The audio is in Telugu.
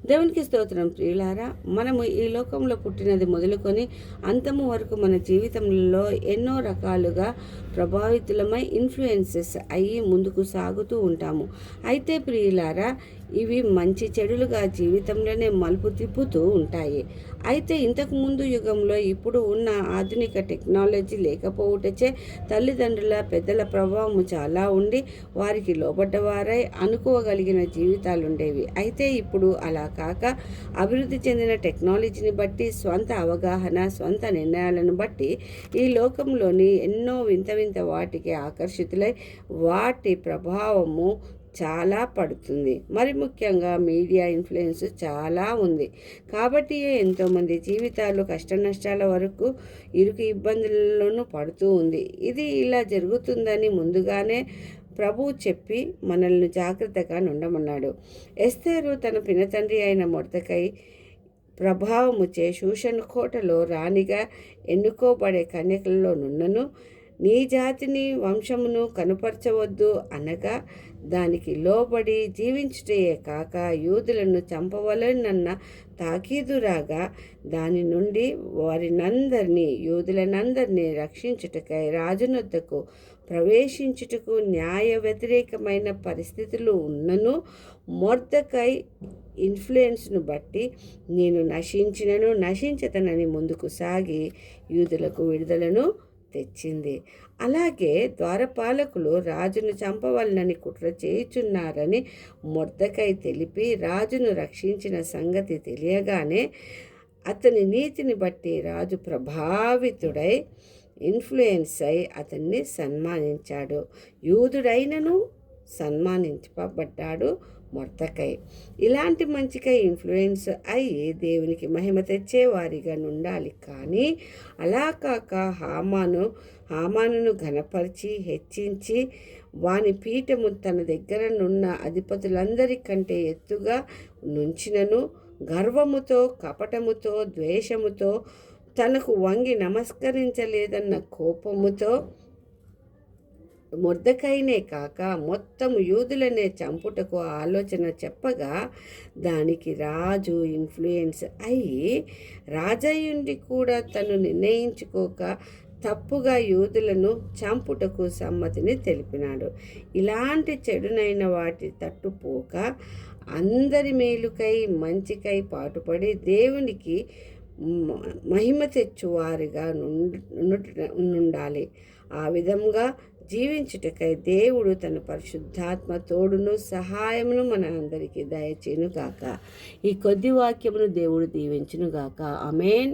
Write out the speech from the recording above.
దేవునికి స్తోత్రం. ప్రియులారా, మనము ఈ లోకంలో పుట్టినది మొదలుకొని అంతము వరకు మన జీవితంలో ఎన్నో రకాలుగా ప్రభావితులమై ఇన్ఫ్లుయెన్సెస్ అయ్యి ముందుకు సాగుతూ ఉంటాము. అయితే ప్రియులారా, ఇవి మంచి చెడులుగా జీవితంలోనే మలుపు తిప్పుతూ ఉంటాయి. అయితే ఇంతకు ముందు యుగంలో ఇప్పుడు ఉన్న ఆధునిక టెక్నాలజీ లేకపోవుటచే తల్లిదండ్రుల పెద్దల ప్రభావం చాలా ఉండి వారికి లోబడ్డవారై అనుకోగలిగిన జీవితాలు ఉండేవి. అయితే ఇప్పుడు అలా కాక అభివృద్ధి చెందిన టెక్నాలజీని బట్టి, స్వంత అవగాహన, స్వంత నిర్ణయాలను బట్టి ఈ లోకంలోని ఎన్నో వింత వింత వాటికి ఆకర్షితులై వాటి ప్రభావము చాలా పడుతుంది. మరి ముఖ్యంగా మీడియా ఇన్ఫ్లుయెన్స్ చాలా ఉంది. కాబట్టి ఎంతోమంది జీవితాలు కష్ట నష్టాల వరకు ఇరుకు ఇబ్బందులలోనూ పడుతూ ఉంది. ఇది ఇలా జరుగుతుందని ముందుగానే ప్రభువు చెప్పి మనల్ని జాగ్రత్తగా ఉండమన్నాడు. ఎస్తేరు తన పినతండ్రి అయిన మొర్దెకై ప్రభావముచే షూషను కోటలో రాణిగా ఎన్నుకోబడే కన్యకలలో నున్నను, నీ జాతిని వంశమును కనుపరచవద్దు అనగా దానికి లోబడి జీవించుటయే కాక యూదులను చంపవలనన్న తాకీదురాగా దాని నుండి యూదులనందరినీ రక్షించుటకై రాజునొద్దకు ప్రవేశించుటకు న్యాయ వ్యతిరేకమైన పరిస్థితులు ఉన్నను మొర్దెకై ఇన్ఫ్లుయెన్స్ను బట్టి నేను నశించతనని ముందుకు సాగి యూదులకు విడుదలను తెచ్చింది. అలాగే ద్వారపాలకులు రాజును చంపవలనని కుట్ర చేయుచున్నారని మొర్దెకై తెలిపి రాజును రక్షించిన సంగతి తెలియగానే అతని నీతిని బట్టి రాజు ప్రభావితుడై ఇన్ఫ్లుయెన్స్ అయి అతన్ని సన్మానించాడు. యూదుడైనను సన్మానించబడ్డాడు మొర్దెకై. ఇలాంటి మంచికై ఇన్ఫ్లుయెన్స్ అయి దేవునికి మహిమ తెచ్చేవారిగా ఉండాలి. కానీ అలా కాక హామానును ఘనపరిచి హెచ్చించి వాని పీఠము తన దగ్గరనున్న అధిపతులందరికంటే ఎత్తుగా నుంచినను, గర్వముతో, కపటముతో, ద్వేషముతో, తనకు వంగి నమస్కరించలేదన్న కోపముతో మొర్దెకైనే కాక మొత్తం యూదులనే చంపుటకు ఆలోచన చెప్పగా దానికి రాజు ఇన్ఫ్లుయెన్స్ అయ్యి రాజయ్యుండి కూడా తను నిర్ణయించుకోక తప్పుగా యూదులను చంపుటకు సమ్మతిని తెలిపినాడు. ఇలాంటి చెడునైన వాటి తట్టుపోక అందరి మేలుకై మంచికై పాటుపడి దేవునికి మహిమ తెచ్చువారిగా నుండాలి. ఆ విధంగా జీవించుటకై దేవుడు తన పరిశుద్ధాత్మ తోడును సహాయమును మన అందరికీ దయచేయునుగాక. ఈ కొద్ది వాక్యమును దేవుడు దీవించునుగాక. ఆమేన్.